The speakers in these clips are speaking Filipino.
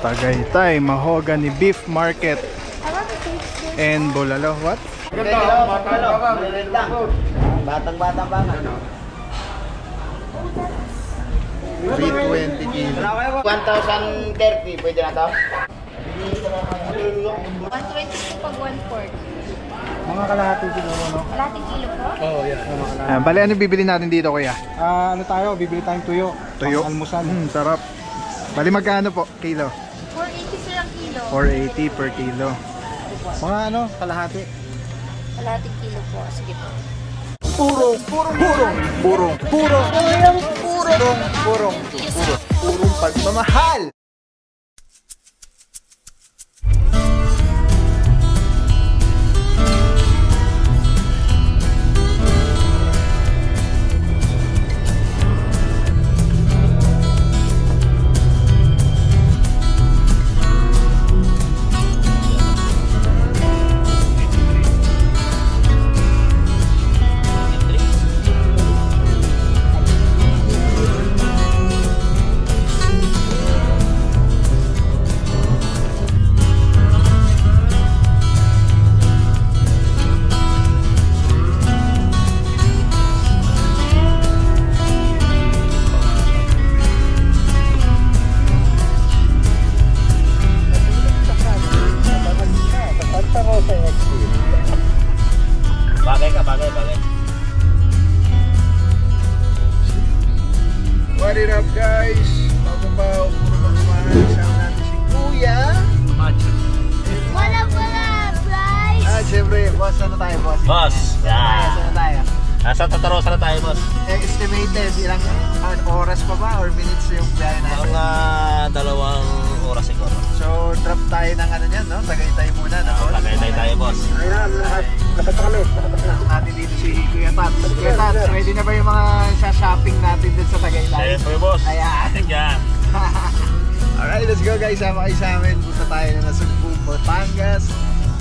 Tagaytay Mahogany Beef Market and Bulalo. What? Batang-batang banga. 320 kilo. 1,030, pwede na to? 120 pag 1/4. Mga kalahati siguro, no? Kalating kilo po? Oo, yan. Bali, ano bibili natin dito, kuya? Ano tayo? Bibili tayong tuyo. Tuyo? Almusal. Sarap. Bali, magkano po? Kilo? 480 sir ang kilo. 480 per kilo. Mga kalahati. Kalating kilo po. Sige po. Purong pagmamahal. Bagay. What it up, guys? Mababaw, puro magmahal. Sama natin si Kuya. Wala, guys! Siyempre, boss, ano tayo, boss? Boss! Saan tayo? Nasa Tatarosa na tayo, boss. Estimated, ilang oras pa ba or minutes yung biyahe natin? Mga 2 oras siguro. So, drop tayo ng ano niyan, no? Tagaytay muna, no? Tagaytay tayo, boss. Ayan, lahat. Natin dito si Kuya Tats. Kuya Tats, ready na ba yung mga shopping natin dun sa Tagaytay? Siyempre, boss. Ayan. Yan. Alright, let's go, guys. Sama kayo sa amin. Punta tayo na Sugbu, Batangas.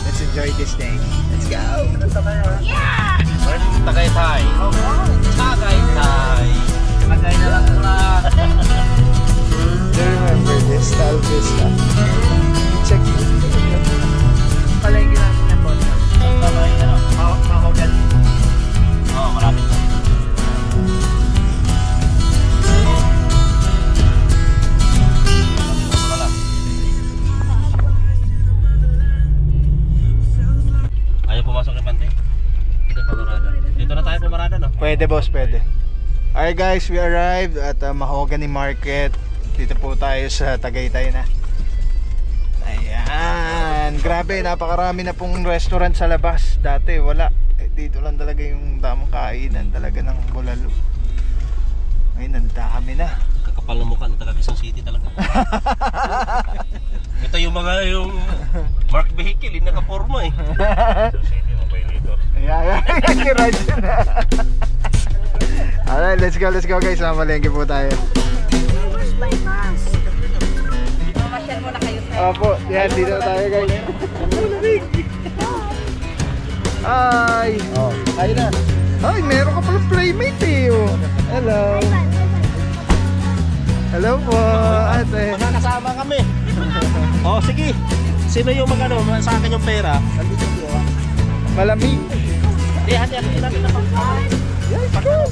Let's enjoy this day. Let's go! Yeah! Tagaytay. Tagaytay. Tagay na lang muna. Do you remember this? Tal Vista. Check it. Palengke natin na po. Mahogany. Oo, malapit. Ayaw pumasok kay Pante? Dito na tayo pumarada, no? Pwede, boss, pwede. Alright, guys, we arrived at Mahogany Market. Dito po tayo sa Tagaytay na. Ayan. Grabe, napakarami na pong restaurant sa labas. Dati wala. Dito lang talaga yung tamang kainan talaga ng Bulalo. Ngayon, ang dami na. Kakapal na mukha ng taga Quezon City talaga. Ito yung Mark Vehicle, yung nakaporma eh. Quezon City, mabay dito. Ayan. Alright, let's go guys. Mamalengke po tayo. Where's my mask? Mamasyal muna kayo sir. Opo, yan, dito tayo guys. Ay! Oh, kayo na. Ay, meron ka pala playmate eh. Oh. Hello. Hello po, ate. Magkakasama kami. Oh, sige. Sino yung sa akin yung pera? Malamig. Hindi, hati-hati natin na pagkain. Yes, go!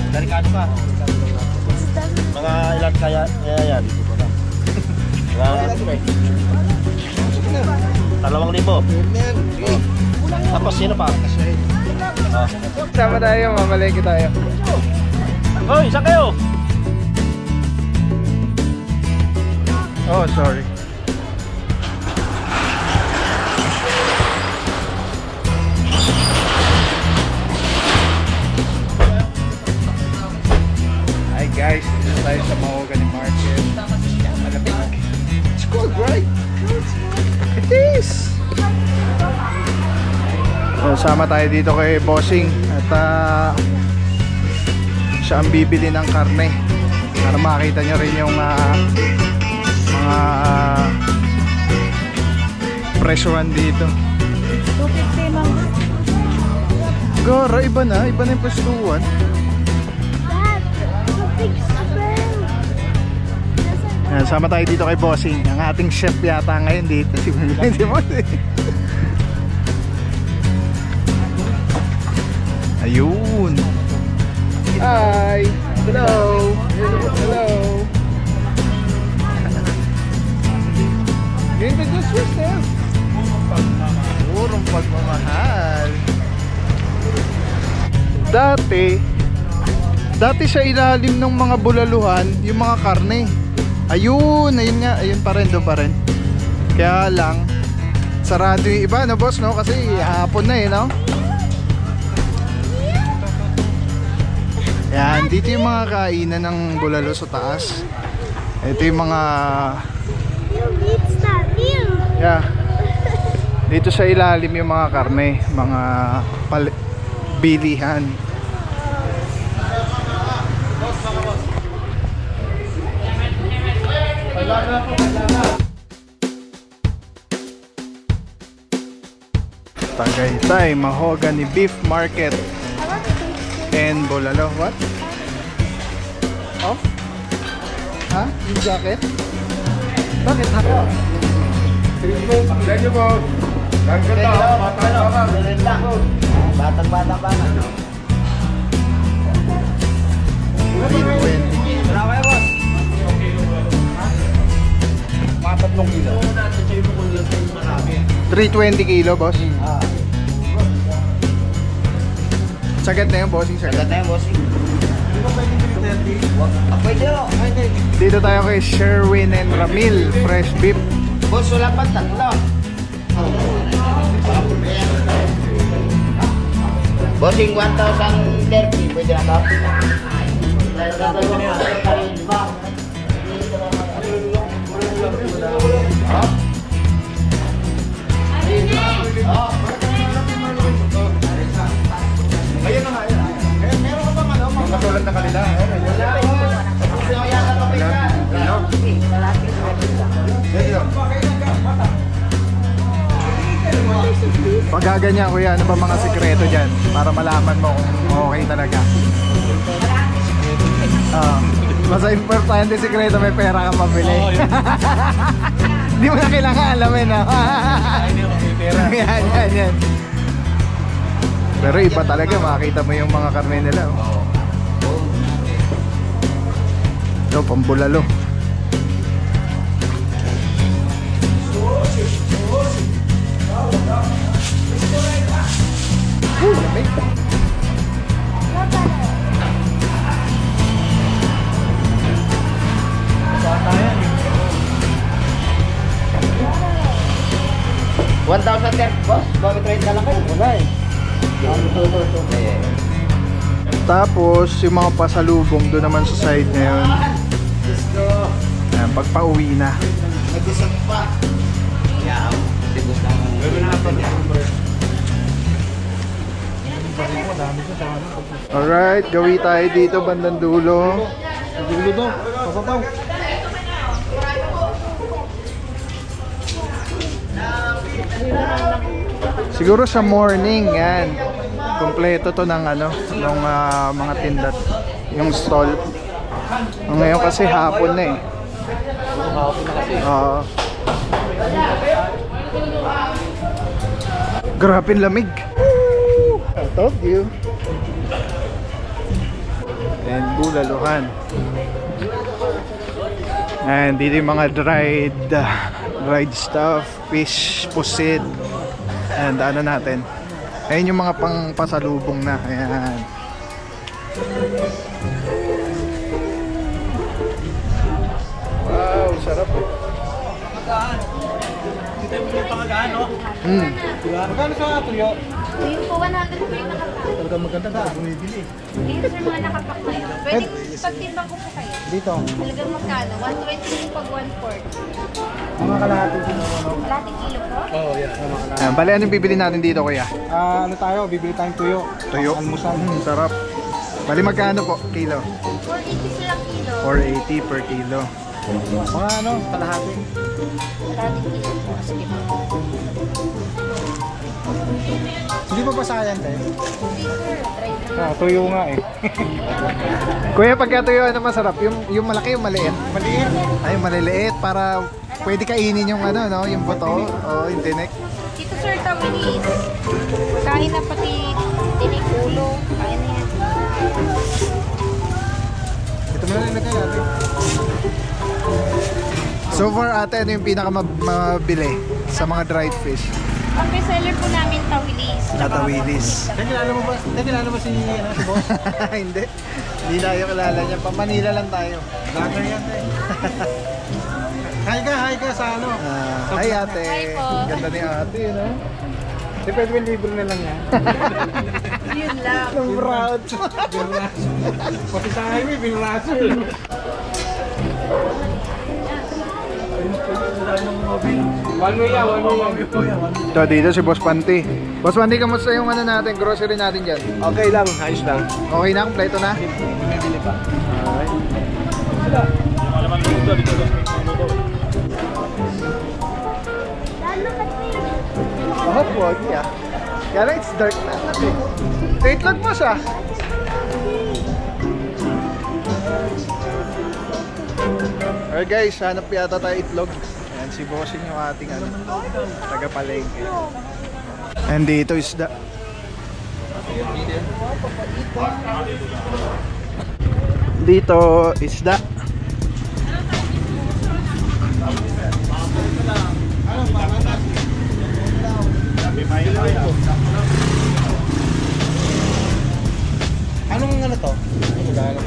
Delikado ka. Mga ilan kaya yan? Mga 2,000. Oh. Tapos sino pa? Oh. Sama tayo, mamalengke tayo. Hoy, isa kayo! Oh, sorry. Hi guys, dito tayo sa Mahogany Market. Malamig. It's cold, right? It is! So, sama tayo dito kay Bossing at siya ang bibili ng karne para makita nyo rin yung mga presyohan dito. 250 lang. Gara, iba na yung pwestuhan. Dad, 250. Yan, sama tayo dito kay Bossing. Ang ating chef yata ngayon dito. Si Bossing. Ayun. Hi. Hello. Hello. Introduce yourself. Purong pagmamahal. Dati sa ilalim ng mga bulaluhan, yung mga karne. Ayun nga, ayun pa rin, doon pa rin. Kaya lang, sarado yung iba, no boss, no? Kasi hapon na no? Yan, dito yung mga kainan ng bulalo sa taas. Ito yung mga... Yeah. Dito sa ilalim yung mga karne, mga bilihan. Tagaytay Mahogany Beef Market and bulalo. What? Oh? Ha? Yung jacket? Bakit ako? Thank you po. Batang-bata pa na. 320. Bravo ya, boss. Mga 3 kilo. 320 kilo, boss. Sagat na yung bossing, sagat. Ganda yung bossing. Pwede o. Dito tayo kay Sherwin and Ramil Fresh Beef. Boss, wala pa 3. Bossing 1,030. Pwede na to? Ayun na nga, ayun. Meron ka bang ano? Mga katulad na kanila. Pag gaganyan kuya, ano ba mga sikreto dyan? Para malaman mo kung okay talaga. Mas importante sikreto, may pera kang mabili. Hindi mo na kailangan alamin, no? Yan. Pero iba talaga, makakita mo yung mga karne nila. Ito, pambulalo. Lamig. boss, bakit trade na lang kayo? Wala eh. Tapos yung mga pasalubong doon naman sa side ngayon. Ayan, pagpa-uwi na. Nag-isang pa. Yeah, sigos na. Alright, gawi tayo dito bandang dulo. Dulo daw, pasapaw. Siguro sa morning yan. Kompleto to ng ano, ng mga tindat, yung stall. Ngayon kasi hapon na eh. Hapon na kasi. Grabe lamig. I told you. And bulaluhan. And dito yung mga dried stuff, fish, pusit. And ano natin. Ayun yung mga pang pasalubong na. Ayan. Wow, sarap eh. Magkano sa tuyo? Yung po 100 po yung nakapak. Talaga maganda ka, bumibili. Dito sa mga nakapak na yun. Pwede pagtimbang ko po kayo. Dito, Talagang magkano? 120 yung pag 1/4. mga kalahati din ano. Kalating kilo po? Oo, yeah. Ayan, bali anong bibili natin dito kuya? Ano tayo, bibili tayong tuyo. Tuyo. Almusal. Sarap. Bali magkano po kilo? 480 silang kilo. 480 per kilo. Mga ano, kalahati. Kalating kilo po. Sige po. Hindi pa basayan tayo. Hindi sir, try na. Ah, tuyo nga eh. Kuya, pagka tuyo, ano masarap? Yung malaki, yung maliit? Maliit. Ay, maliliit para pwede kainin yung ano, no? Yung buto o yung tinik. Dito sir, tawilis. Kain na pati tinik ulo. Kain na yan. Ito mo na nilagay natin. So far, ate, ano yung pinakamabili sa mga dried fish? Ang bestseller po namin, tawilis. Natawilis. Nakilala mo ba? Nakilala mo si boss? Hindi. Hindi tayo kilala niya. Pa Manila lang tayo. Vlogger yan eh. Hi ka sa ano? Hi ate. Hi po. Ganda ni ate, no? Di pwede may libre na lang yan. Yun lang. I'm proud. Bilraso. Pati sa highway, bilraso. One way yan. Ito, dito si Boss Panty. Boss Panty, kamusta yung ano natin, grocery natin dyan? Okay lang, ayos lang. Okay na? Kompleto na? Bumibili pa. Oh, pogi ah. Kaya lang, it's dark na natin. Itlog mo siya. Alright guys, hanap yata tayo itlog. Ayan, si Bossing yung ating ano, taga-palengke. And dito isda. Dito isda. Anong ano to?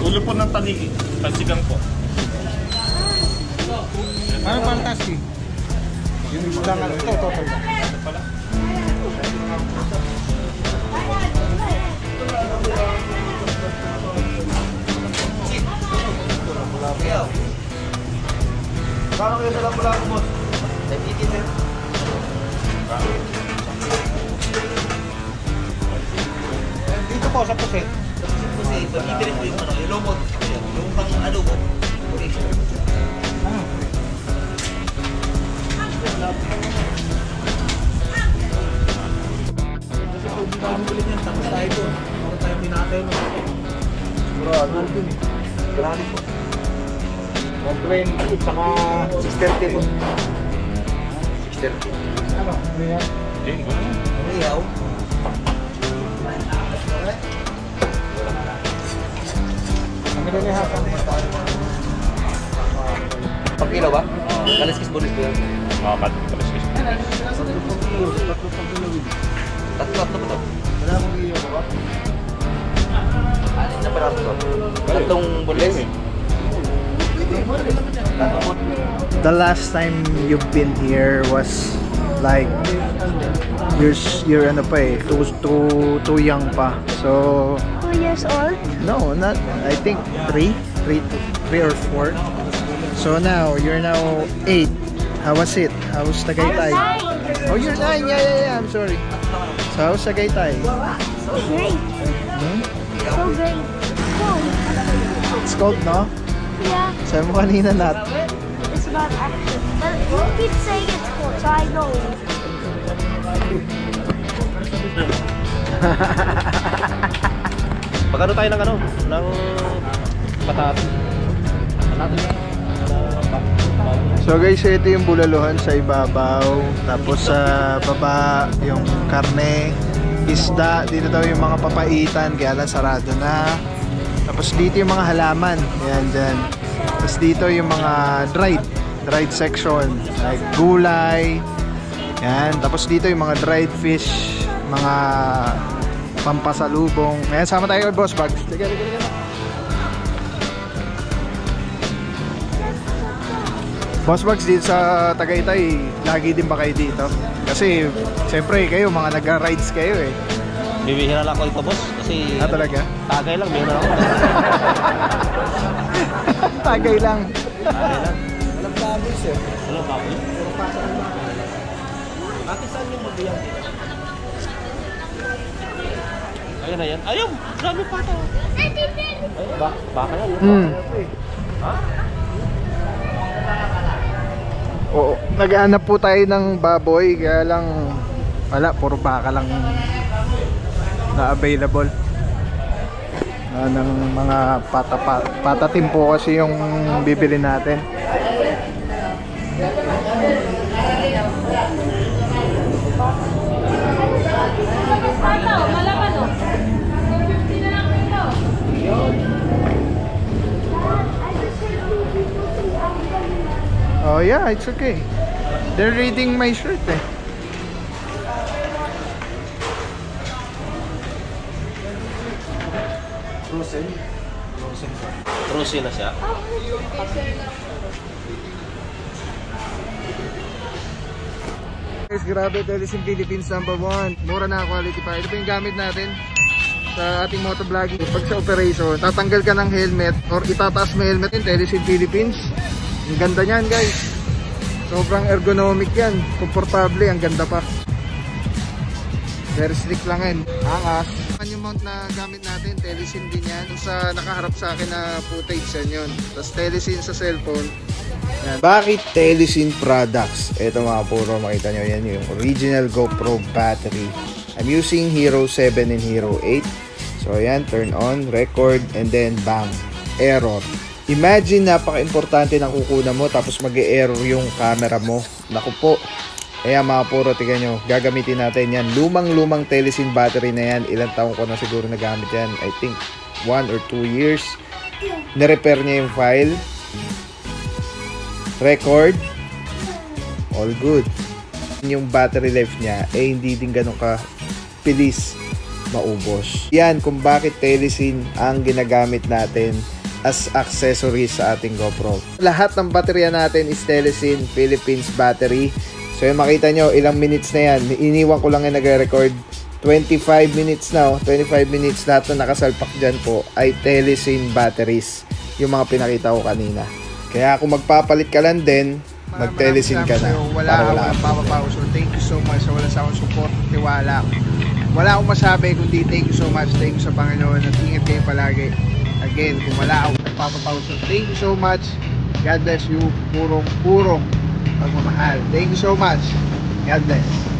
Ulo po ng tanigi. Pansigang po. Anong fantasy? Yung isang ano, ito, total ba? Paano kayo sa lamula ko, boss? Nagigit eh. Dito po sa puset. Kasi pag-ibigin po yung ano, yung lomot. Yung pang adobo. Kasi pag hindi tayo mabili niyan, tapos tayo po. Para tayo pinatay mo. Sigurado dun eh. Grabe po. 120, saka 630 po. 630. Ano? Ano yan? Iyaw. Ang nililihapan. Pag kilo ba? Kaliskis bonus ba yan? Oo, kaliskis. Tatlo ba ito? Wala akong iyo ba? Alin na pala ito? Tatlong bonus? The last time you've been here was like you're ano pa eh, too young pa. So 2 years old? no, not I think 3 or 4. So now you're now 8. How was it? How's Tagaytay? Oh, you're 9. Yeah. I'm sorry. So how's Tagaytay? So great. So great. Cold. It's cold, no? Yeah, Sabi mo kanina not. it's not actually. But you keep saying it's cold, so I know. Magkano tayo ng ano? Ng patat. So guys, ito yung bulaluhan sa ibabaw. Tapos sa baba yung karne, isda. Dito daw yung mga papaitan, kaya lang sarado na. Tapos dito yung mga halaman. Ayan dyan. Tapos dito yung mga dried section. Like gulay. Ayan. Tapos dito yung mga dried fish. Mga pampasalubong. Ayan, sama tayo kay Boss Bugs. Liga. Boss Bugs, dito sa Tagaytay, lagi din ba kayo dito? Kasi, siyempre, kayo, mga nagra-rides kayo eh. Bibihira lang ako ito, boss. Kasi Talaga? tagay lang, meron ako. Tagay lang. Tagay lang. Walang baboy sir. Walang baboy? Ate, saan yung magbiyak? Ayun na yan. Ayun! Grabe pa ito. Baka yan. Oo, nag-aanap po tayo ng baboy, kaya lang Wala, puro baka lang na available. Ng mga patatimpo kasi yung bibili natin. Oh yeah, it's okay. They're reading my shirt eh. Trusin na siya. Guys, grabe, Telesin Philippines #1. Mura na quality pa. Ito pa yung gamit natin sa ating motovlogging. Pag sa operation, tatanggal ka ng helmet or itataas mo helmet yung Telesin Philippines. Ang ganda niyan, guys. Sobrang ergonomic yan. Komportable, ang ganda pa. Very slick lang yan. Angas. Yung mount na gamit natin, Telesin din yan. Yung sa nakaharap sa akin na footage yan yun. Tapos Telesin sa cellphone. Yan. Bakit Telesin products? Ito mga puro, makita nyo yan yung original GoPro battery. I'm using Hero 7 and Hero 8. So ayan, turn on, record, and then bang, error. Imagine, napaka-importante ng kukunan mo tapos mag-e-error yung camera mo. Naku po. Kaya mga puro, tignan nyo, gagamitin natin yan. Lumang-lumang Telesin battery na yan. Ilang taon ko na siguro nagamit yan. I think 1 or 2 years. Na-repair niya yung file. Record. All good. Yung battery life niya, hindi din ganun ka bilis maubos. Yan kung bakit Telesin ang ginagamit natin as accessories sa ating GoPro. Lahat ng baterya natin is Telesin Philippines battery. So yung makita nyo, ilang minutes na yan. Iniwan ko lang yung nagre-record. 25 minutes na, 25 minutes. Lahat na nakasalpak dyan po ay Telesin batteries. Yung mga pinakita ko kanina. Kaya kung magpapalit ka lang din, mag-Telesin ka na. Wala akong papapaw. So thank you so much sa wala sa akong support, tiwala. Wala akong masabi kundi thank you so much. Thank you sa Panginoon at ingat kayo palagi. Again, kung wala akong papapaw. So thank you so much. God bless you. Purong pagmamahal. Thank you so much. God bless.